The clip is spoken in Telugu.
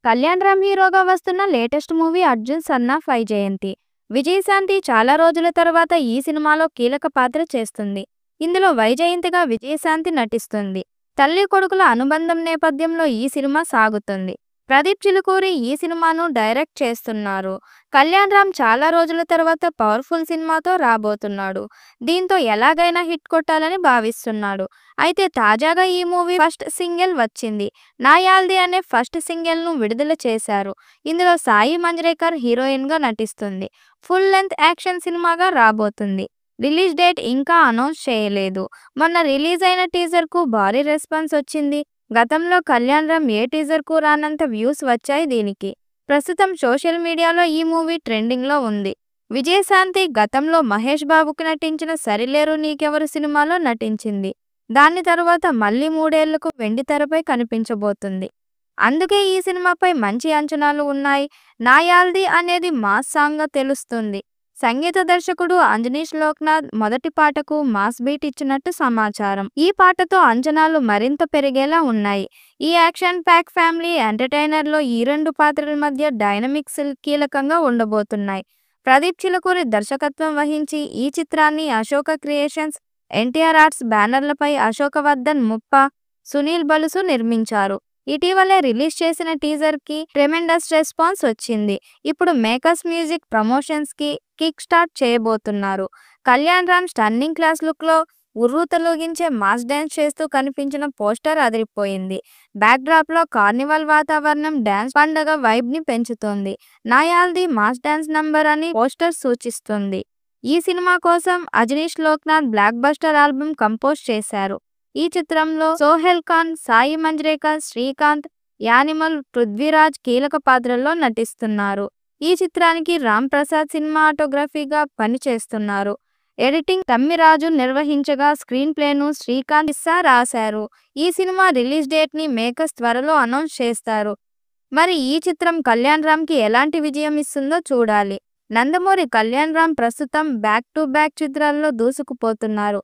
కళ్యాణ్ రామ్ హీరోగా వస్తున్న latest movie 'Arjun son of Vyjayanthi'. Vijayashanti చాలా రోజుల తర్వాత ఈ సినిమాలో కీలక పాత్ర చేస్తుంది. ఇందులో వైజయంతిగా విజయశాంతి నటిస్తుంది. తల్లి కొడుకుల అనుబంధం నేపథ్యంలో ఈ సినిమా సాగుతుంది. ప్రదీప్ చిలుకూరి ఈ సినిమాను డైరెక్ట్ చేస్తున్నారు. కళ్యాణ్ రామ్ చాలా రోజుల తర్వాత పవర్ఫుల్ సినిమాతో రాబోతున్నాడు. దీంతో ఎలాగైనా హిట్ కొట్టాలని భావిస్తున్నాడు. అయితే తాజాగా ఈ మూవీ ఫస్ట్ సింగిల్ వచ్చింది. నాయాల్ది అనే ఫస్ట్ సింగిల్ ను విడుదల చేశారు. ఇందులో సాయి మంజ్రేకర్ హీరోయిన్ గా నటిస్తుంది. ఫుల్ లెంత్ యాక్షన్ సినిమాగా రాబోతుంది. రిలీజ్ డేట్ ఇంకా అనౌన్స్ చేయలేదు. మొన్న రిలీజ్ అయిన టీజర్ కు భారీ రెస్పాన్స్ వచ్చింది. గతంలో కళ్యాణ్ రామ్ ఏ టీజర్ కు రానంత వ్యూస్ వచ్చాయి దీనికి. ప్రస్తుతం సోషల్ మీడియాలో ఈ మూవీ ట్రెండింగ్ లో ఉంది. విజయశాంతి గతంలో మహేష్ బాబుకి నటించిన 'సరిలేరు నీకెవరు' సినిమాలో నటించింది. దాని తరువాత మళ్ళీ 3 ఏళ్లకు వెండితెరపై కనిపించబోతుంది. అందుకే ఈ సినిమాపై మంచి అంచనాలు ఉన్నాయి. నాయాల్ది అనేది మాస్ సాంగ్గా తెలుస్తుంది. సంగీత దర్శకుడు అంజనీష్ లోక్నాథ్ మొదటి పాటకు మాస్ బీట్ ఇచ్చినట్టు సమాచారం. ఈ పాటతో అంచనాలు మరింత పెరిగేలా ఉన్నాయి. ఈ యాక్షన్ ప్యాక్ ఫ్యామిలీ ఎంటర్టైనర్లో ఈ 2 పాత్రల మధ్య డైనమిక్స్ కీలకంగా ఉండబోతున్నాయి. ప్రదీప్ చిలుకూరి దర్శకత్వం వహించి ఈ చిత్రాన్ని అశోక క్రియేషన్స్, ఎన్టీఆర్ ఆర్ట్స్ బ్యానర్లపై అశోకవర్ధన్ ముప్ప, సునీల్ బలుసు నిర్మించారు. ఇటీవలే రిలీజ్ చేసిన టీజర్ కి ట్రెమెండస్ రెస్పాన్స్ వచ్చింది. ఇప్పుడు మేకర్స్ మ్యూజిక్ ప్రమోషన్స్ కి కిక్ స్టార్ట్ చేయబోతున్నారు. Kalyan Ram stunning class look లో ఉర్రూతలూగించే మాస్ డాన్స్ చేస్తూ కనిపించిన పోస్టర్ అదిరిపోయింది. బ్యాక్ డ్రాప్ లో కార్నివల్ వాతావరణం డాన్స్ పండగ వైబ్ ని పెంచుతోంది. నాయాల్ది మాస్ డాన్స్ నంబర్ అని పోస్టర్ సూచిస్తుంది. ఈ సినిమా కోసం Ajaneesh Loknath block buster album compose చేశారు. ఈ చిత్రంలో సోహెల్ ఖాన్, సాయి మంజ్రేకర్, శ్రీకాంత్, యానిమల్, పృథ్వీరాజ్ కీలక పాత్రల్లో నటిస్తున్నారు. ఈ చిత్రానికి రామ్ ప్రసాద్ సినిమాటోగ్రఫీగా పనిచేస్తున్నారు. ఎడిటింగ్ తమ్మిరాజు నిర్వహించగా స్క్రీన్ ప్లేను శ్రీకాంత్ ఇస్సా రాశారు. ఈ సినిమా రిలీజ్ డేట్ ని మేకర్స్ త్వరలో అనౌన్స్ చేస్తారు. మరి ఈ చిత్రం కళ్యాణ్ రామ్ కి ఎలాంటి విజయం ఇస్తుందో చూడాలి. నందమూరి కళ్యాణ్ రామ్ ప్రస్తుతం బ్యాక్ టు బ్యాక్ చిత్రాల్లో దూసుకుపోతున్నారు.